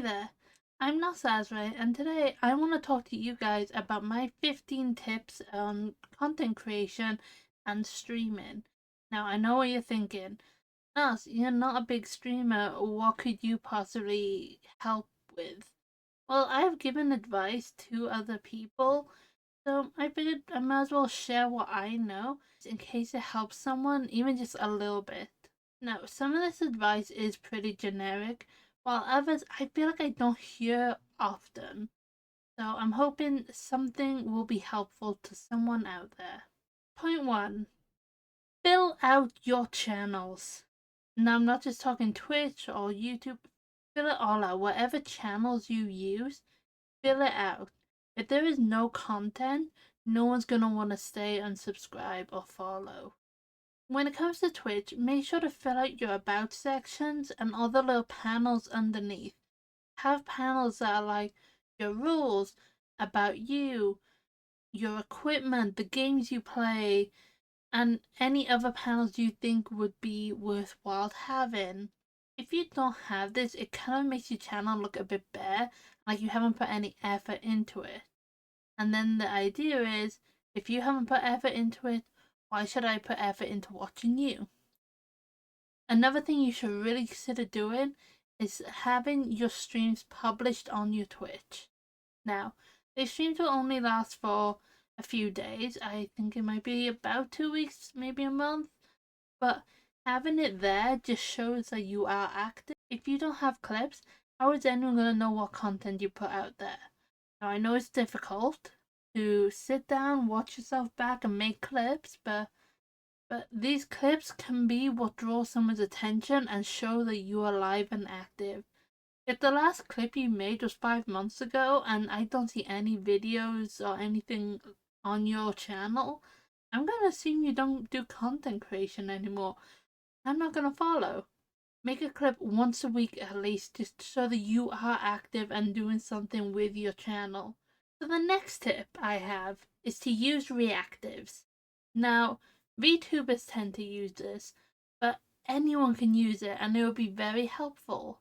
there, I'm Nasazre, and today I want to talk to you guys about my 15 tips on content creation and streaming. Now, I know what you're thinking. Nas, you're not a big streamer, what could you possibly help with? Well, I've given advice to other people, so I figured I might as well share what I know in case it helps someone, even just a little bit. Now, some of this advice is pretty generic, while others I feel like I don't hear often. So I'm hoping something will be helpful to someone out there. Point 1. Fill out your channels. Now, I'm not just talking Twitch or YouTube. Fill it all out. Whatever channels you use, fill it out. If there is no content, no one's going to want to stay and subscribe or follow. When it comes to Twitch, make sure to fill out your about sections and all the little panels underneath. Have panels that are like your rules, about you, your equipment, the games you play, and any other panels you think would be worthwhile having. If you don't have this, it kind of makes your channel look a bit bare, like you haven't put any effort into it. And then the idea is, if you haven't put effort into it, why should I put effort into watching you? Another thing you should really consider doing is having your streams published on your Twitch. Now, these streams will only last for a few days. I think it might be about 2 weeks, maybe a month. But having it there just shows that you are active. If you don't have clips, how is anyone going to know what content you put out there? Now, I know it's difficult to sit down, watch yourself back, and make clips, but these clips can be what draws someone's attention and show that you are live and active. If the last clip you made was 5 months ago and I don't see any videos or anything on your channel, I'm gonna assume you don't do content creation anymore. I'm not gonna follow. Make a clip once a week at least, just so that you are active and doing something with your channel. So the next tip I have is to use reactives. Now, VTubers tend to use this, but anyone can use it and it will be very helpful.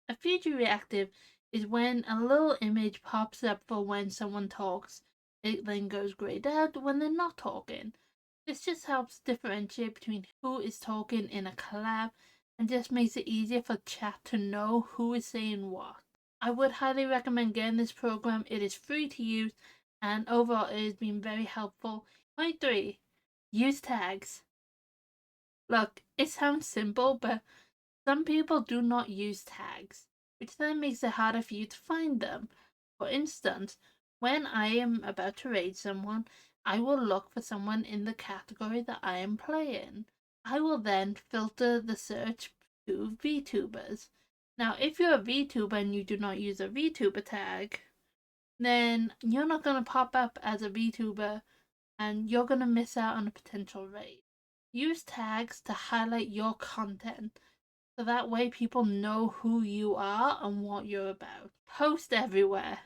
A future reactive is when a little image pops up for when someone talks. It then goes grayed out when they're not talking. This just helps differentiate between who is talking in a collab and just makes it easier for chat to know who is saying what. I would highly recommend getting this program. It is free to use and overall it has been very helpful. Point 3. Use tags. Look, it sounds simple, but some people do not use tags, which then makes it harder for you to find them. For instance, when I am about to raid someone, I will look for someone in the category that I am playing. I will then filter the search to VTubers. Now, if you're a VTuber and you do not use a VTuber tag, then you're not going to pop up as a VTuber and you're going to miss out on a potential raid. Use tags to highlight your content so that way people know who you are and what you're about. Post everywhere.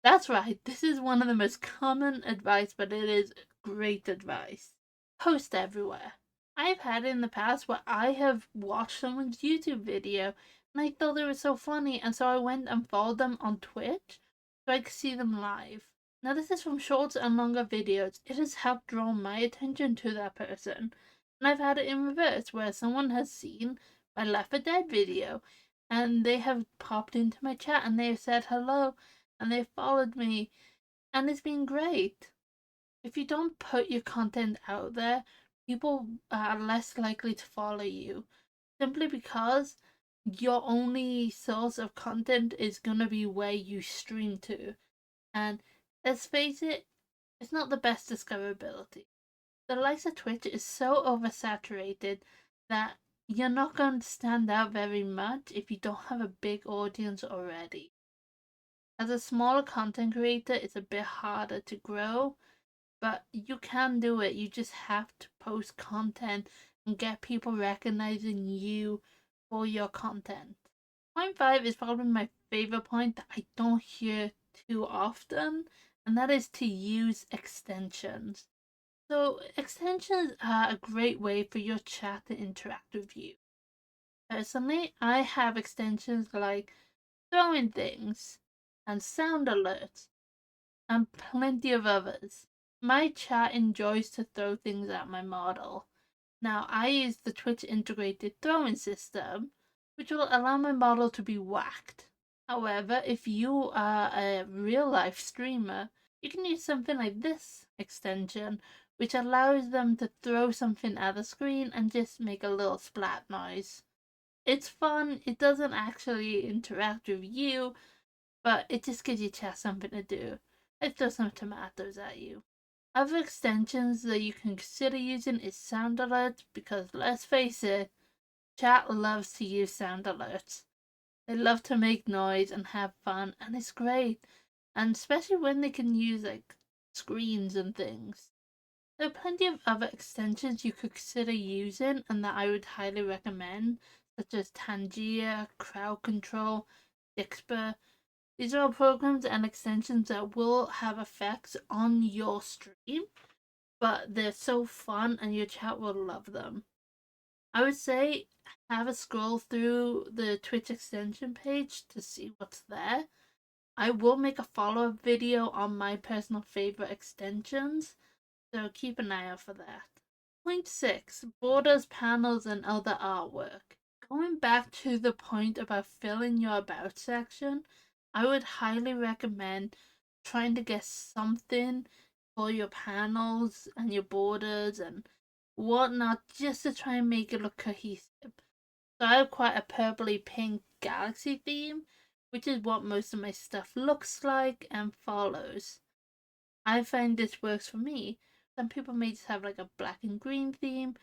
That's right, this is one of the most common advice, but it is great advice. Post everywhere. I've had it in the past where I have watched someone's YouTube video and I thought they were so funny, and so I went and followed them on Twitch so I could see them live. Now, this is from shorts and longer videos. It has helped draw my attention to that person. And I've had it in reverse, where someone has seen my Left 4 Dead video and they have popped into my chat and they've said hello and they've followed me, and it's been great. If you don't put your content out there, people are less likely to follow you, simply because your only source of content is gonna be where you stream to. And let's face it, it's not the best discoverability. The likes of Twitch is so oversaturated that you're not going to stand out very much if you don't have a big audience already. As a smaller content creator, it's a bit harder to grow, but you can do it. You just have to post content and get people recognizing you for your content. Point 5 is probably my favorite point that I don't hear too often, and that is to use extensions. So extensions are a great way for your chat to interact with you. Personally, I have extensions like throwing things, and sound alerts, and plenty of others. My chat enjoys to throw things at my model. Now, I use the Twitch integrated throwing system, which will allow my model to be whacked. However, if you are a real life streamer, you can use something like this extension, which allows them to throw something at the screen and just make a little splat noise. It's fun, it doesn't actually interact with you, but it just gives your chat something to do. Let's throw some tomatoes at you. Other extensions that you can consider using is sound alerts, because let's face it, chat loves to use sound alerts. They love to make noise and have fun, and it's great. And especially when they can use like screens and things. There are plenty of other extensions you could consider using and that I would highly recommend, such as Tangier, Crowd Control, Dixper. These are all programs and extensions that will have effects on your stream, but they're so fun and your chat will love them. I would say have a scroll through the Twitch extension page to see what's there. I will make a follow-up video on my personal favorite extensions, so keep an eye out for that. Point 6. Borders, panels, and other artwork. Going back to the point about filling your about section, I would highly recommend trying to get something for your panels and your borders and whatnot, just to try and make it look cohesive. So I have quite a purpley pink galaxy theme, which is what most of my stuff looks like and follows. I find this works for me. Some people may just have like a black and green theme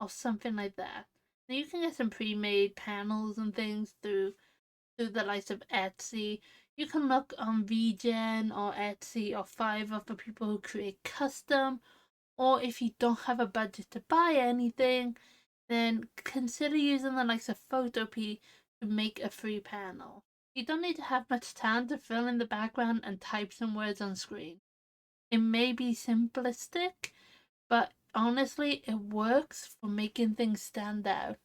or something like that. Now you can get some pre-made panels and things through the likes of Etsy. You can look on VGen or Etsy or Fiverr for people who create custom. Or if you don't have a budget to buy anything, then consider using the likes of Photopea to make a free panel. You don't need to have much time to fill in the background and type some words on screen. It may be simplistic, but honestly, it works for making things stand out.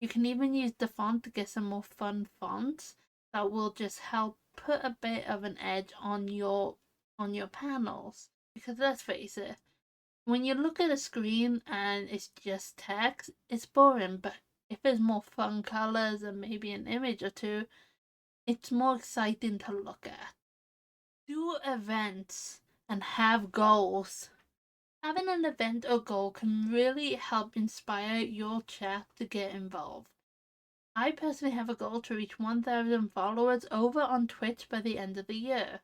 You can even use the font to get some more fun fonts that will just help put a bit of an edge on your panels. Because let's face it, when you look at a screen and it's just text, it's boring, but if there's more fun colors and maybe an image or two, it's more exciting to look at. Do events and have goals. Having an event or goal can really help inspire your chat to get involved. I personally have a goal to reach 1,000 followers over on Twitch by the end of the year.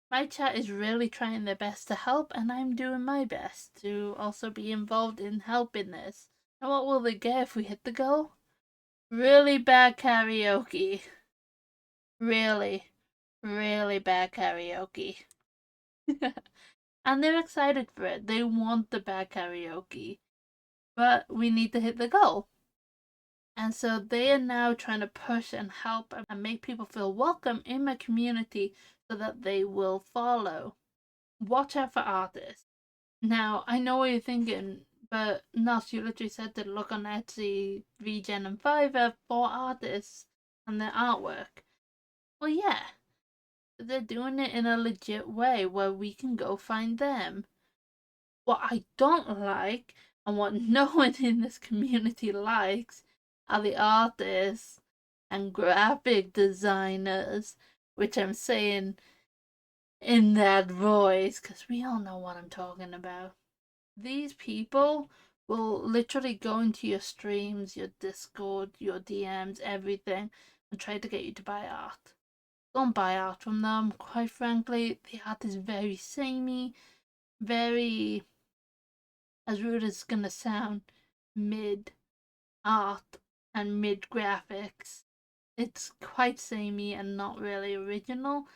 My chat is really trying their best to help, and I'm doing my best to also be involved in helping this. And what will they get if we hit the goal? Really bad karaoke. Really, really bad karaoke. And they're excited for it. They want the bad karaoke. But we need to hit the goal. And so they are now trying to push and help and make people feel welcome in my community so that they will follow. Watch out for artists. Now, I know what you're thinking, but Nas, you literally said to look on Etsy, VGen, and Fiverr for artists and their artwork. Well, yeah, they're doing it in a legit way where we can go find them. What I don't like, and what no one in this community likes, are the artists and graphic designers, which I'm saying in that voice because we all know what I'm talking about. These people will literally go into your streams, your Discord, your DMs, everything, and try to get you to buy art. Don't buy art from them. Quite frankly, the art is very samey, very, as rude as it's gonna sound, mid art and mid graphics. It's quite samey and not really original.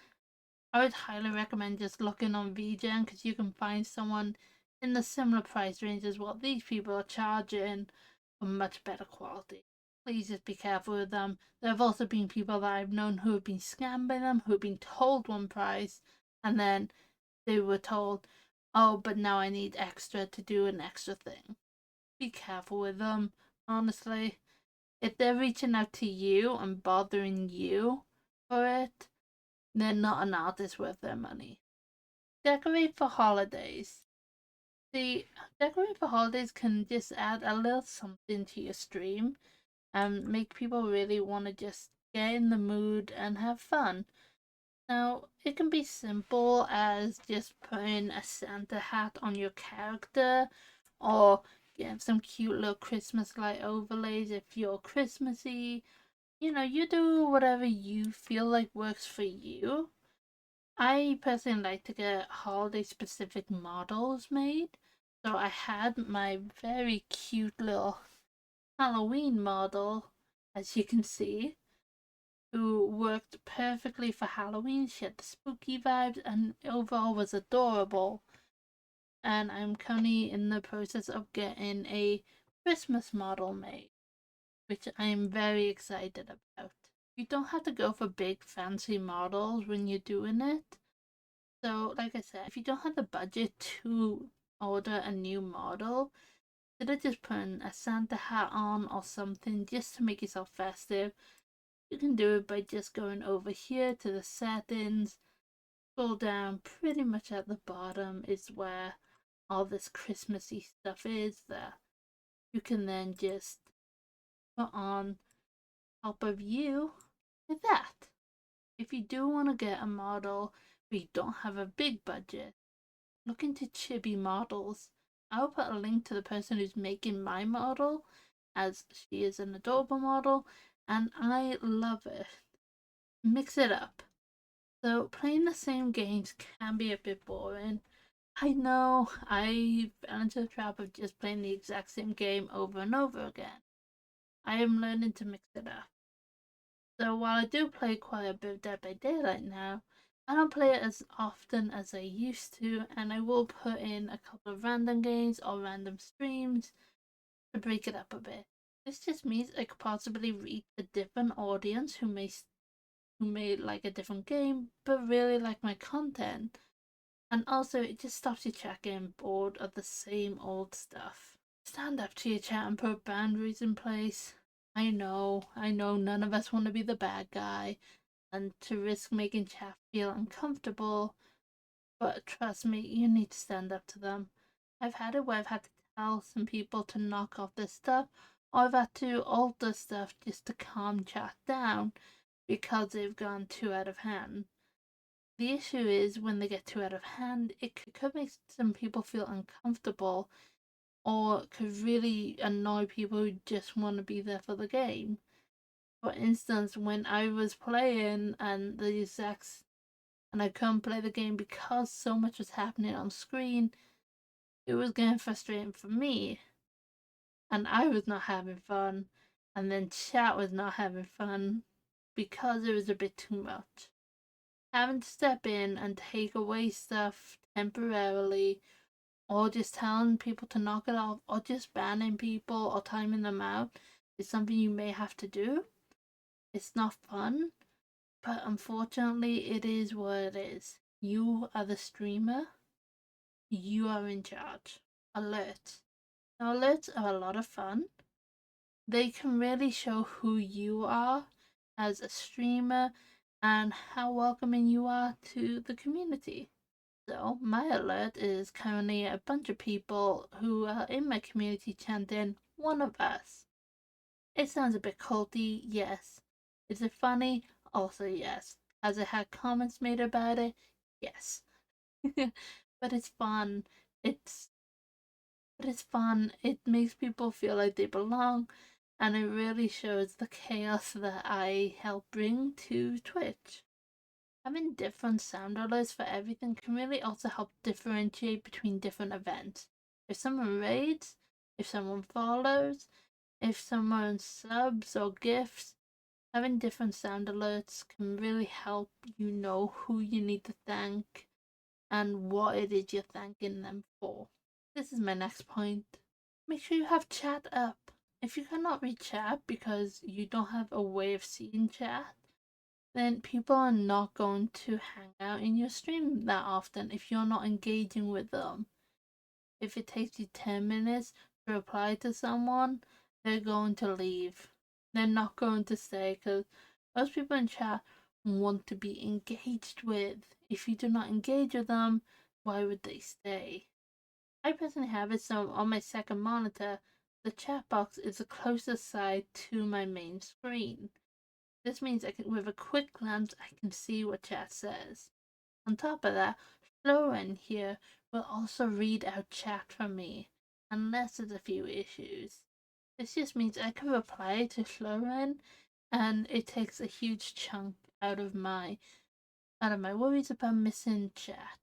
I would highly recommend just looking on VGen because you can find someone in the similar price range as what these people are charging for much better quality. Please just be careful with them. There have also been people that I've known who have been scammed by them, who have been told one price, and then they were told, oh, but now I need extra to do an extra thing. Be careful with them, honestly. If they're reaching out to you and bothering you, for it, they're not an artist worth their money. Decorate for holidays. See, decorate for holidays can just add a little something to your stream and make people really want to just get in the mood and have fun. Now, it can be simple as just putting a Santa hat on your character or getting some cute little Christmas light overlays if you're Christmassy. You do whatever you feel like works for you. I personally like to get holiday specific models made. So I had my very cute little Halloween model, as you can see, who worked perfectly for Halloween. She had the spooky vibes and overall was adorable. And I'm currently in the process of getting a Christmas model made, which I'm very excited about. You don't have to go for big fancy models when you're doing it. So, like I said, if you don't have the budget to order a new model, instead of just putting a Santa hat on or something just to make yourself festive, you can do it by just going over here to the settings, scroll down pretty much at the bottom is where all this Christmassy stuff is there. You can then just put on top of you with that. If you do want to get a model but you don't have a big budget, look into chibi models. I'll put a link to the person who's making my model, as she is an adorable model and I love it. Mix it up. So playing the same games can be a bit boring. I know I fell into the trap of just playing the exact same game over and over again. I am learning to mix it up. So while I do play quite a bit of Dead by Daylight now, I don't play it as often as I used to, and I will put in a couple of random games or random streams to break it up a bit. This just means I could possibly reach a different audience who may like a different game but really like my content. And also, it just stops you getting bored of the same old stuff. Stand up to your chat and put boundaries in place. I know none of us want to be the bad guy and to risk making chat feel uncomfortable, but trust me, you need to stand up to them. I've had it where I've had to tell some people to knock off this stuff, or I've had to alter stuff just to calm chat down because they've gone too out of hand. The issue is when they get too out of hand, it could make some people feel uncomfortable or could really annoy people who just want to be there for the game. For instance, when I was playing and I couldn't play the game because so much was happening on screen, it was getting frustrating for me, and I was not having fun, and then chat was not having fun because it was a bit too much. Having to step in and take away stuff temporarily, or just telling people to knock it off, or just banning people or timing them out is something you may have to do. It's not fun, but unfortunately, it is what it is. You are the streamer, you are in charge. Alerts. Now, alerts are a lot of fun. They can really show who you are as a streamer and how welcoming you are to the community. So, my alert is currently a bunch of people who are in my community chanting, "One of us." It sounds a bit culty, yes. Is it funny? Also, yes. Has it had comments made about it? Yes. But it's fun. It's but it's fun. It makes people feel like they belong, and it really shows the chaos that I help bring to Twitch. Having different sound alerts for everything can really also help differentiate between different events. If someone raids, if someone follows, if someone subs or gifts, having different sound alerts can really help you know who you need to thank and what it is you're thanking them for. This is my next point. Make sure you have chat up. If you cannot read chat because you don't have a way of seeing chat, then people are not going to hang out in your stream that often if you're not engaging with them. If it takes you 10 minutes to reply to someone, they're going to leave. They're not going to stay because most people in chat want to be engaged with. If you do not engage with them, why would they stay? I personally have it so on my second monitor, the chat box is the closest side to my main screen. This means with a quick glance, I can see what chat says. On top of that, Florin here will also read out chat for me, unless there's a few issues. This just means I can reply to Florin, and it takes a huge chunk out of my worries about missing chat.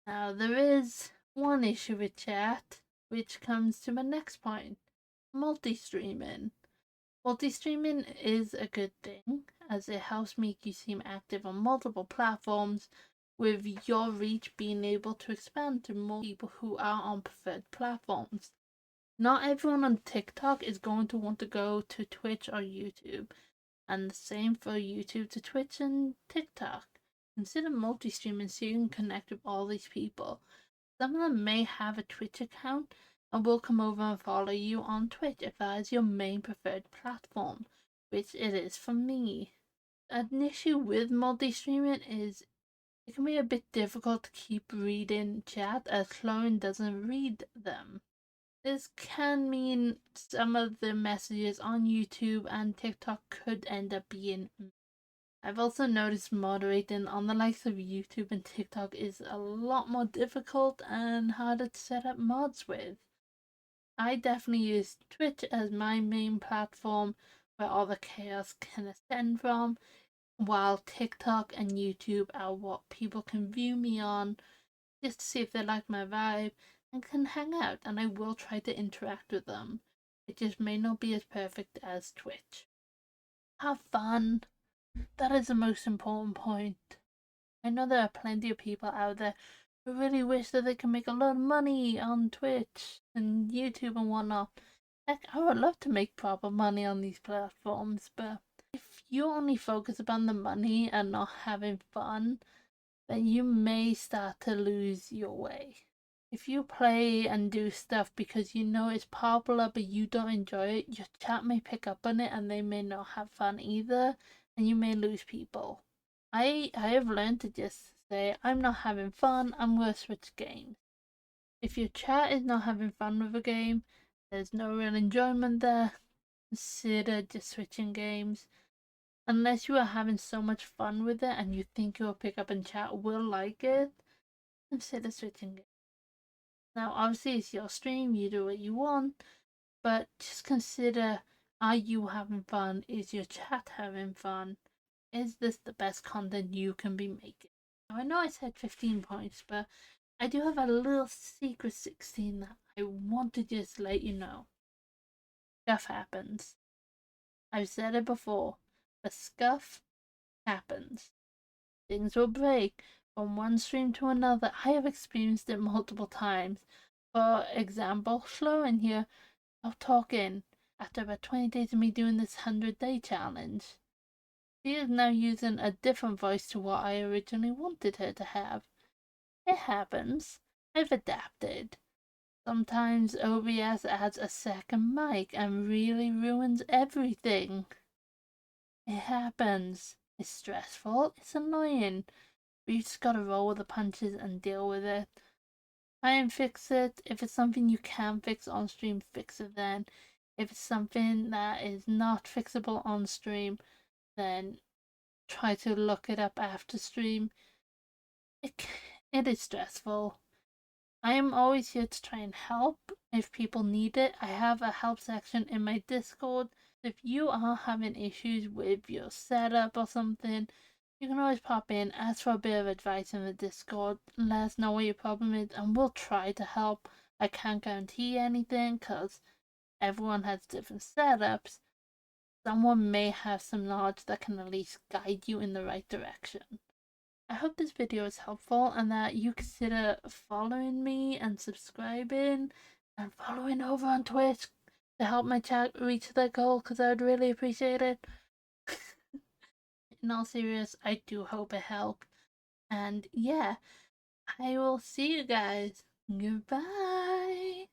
Now there is one issue with chat, which comes to my next point: multi-streaming. Multi-streaming is a good thing, as it helps make you seem active on multiple platforms, with your reach being able to expand to more people who are on preferred platforms. Not everyone on TikTok is going to want to go to Twitch or YouTube, and the same for YouTube to Twitch and TikTok. Consider multi-streaming so you can connect with all these people. Some of them may have a Twitch account and will come over and follow you on Twitch if that is your main preferred platform, which it is for me. An issue with multi-streaming is it can be a bit difficult to keep reading chat as Clone doesn't read them. This can mean some of the messages on YouTube and TikTok could end up being. I've also noticed moderating on the likes of YouTube and TikTok is a lot more difficult and harder to set up mods with. I definitely use Twitch as my main platform where all the chaos can ascend from, while TikTok and YouTube are what people can view me on just to see if they like my vibe and can hang out, and I will try to interact with them. It just may not be as perfect as Twitch. Have fun. That is the most important point. I know there are plenty of people out there who really wish that they can make a lot of money on Twitch and YouTube and whatnot. Heck, I would love to make proper money on these platforms, but if you only focus upon the money and not having fun, then you may start to lose your way. If you play and do stuff because you know it's popular but you don't enjoy it, your chat may pick up on it and they may not have fun either, and you may lose people. I have learned to just say, I'm not having fun, I'm gonna switch games. If your chat is not having fun with a game, there's no real enjoyment there, consider just switching games. Unless you are having so much fun with it and you think your pickup and chat will like it, consider switching it. Now, obviously, it's your stream, you do what you want, but just consider, are you having fun? Is your chat having fun? Is this the best content you can be making? Now, I know I said 15 points, but I do have a little secret 16 that I want to just let you know. Stuff happens. I've said it before, but stuff happens. Things will break from one stream to another. I have experienced it multiple times. For example, Sloan here, of talking after about 20 days of me doing this 100-day challenge. She is now using a different voice to what I originally wanted her to have. It happens. I've adapted. Sometimes OBS adds a second mic and really ruins everything. It happens. It's stressful, it's annoying, but you just gotta roll with the punches and deal with it. Try and fix it. If it's something you can fix on stream, fix it then. If it's something that is not fixable on stream, then try to look it up after stream. It is stressful. I am always here to try and help if people need it. I have a help section in my Discord. If you are having issues with your setup or something, you can always pop in, ask for a bit of advice in the Discord, let us know what your problem is, and we'll try to help. I can't guarantee anything because everyone has different setups. Someone may have some knowledge that can at least guide you in the right direction. I hope this video is helpful and that you consider following me and subscribing and following over on Twitch to help my chat reach that goal, because I would really appreciate it. In all seriousness, I do hope it helped. And yeah, I will see you guys. Goodbye.